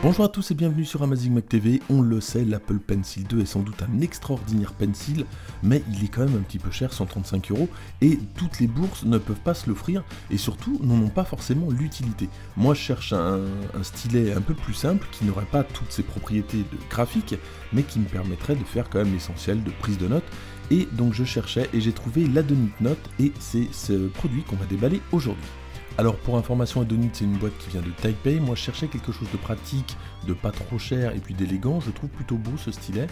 Bonjour à tous et bienvenue sur Amazing Mac TV. On le sait, l'Apple Pencil 2 est sans doute un extraordinaire pencil, mais il est quand même un petit peu cher, 135 €, et toutes les bourses ne peuvent pas se l'offrir, et surtout n'en ont pas forcément l'utilité. Moi je cherche un stylet un peu plus simple, qui n'aurait pas toutes ces propriétés de graphique, mais qui me permettrait de faire quand même l'essentiel de prise de notes, et donc je cherchais et j'ai trouvé l'Adonit Note, et c'est ce produit qu'on va déballer aujourd'hui. Alors pour information, Adonit c'est une boîte qui vient de Taipei. Moi je cherchais quelque chose de pratique, de pas trop cher et puis d'élégant. Je trouve plutôt beau ce stylet.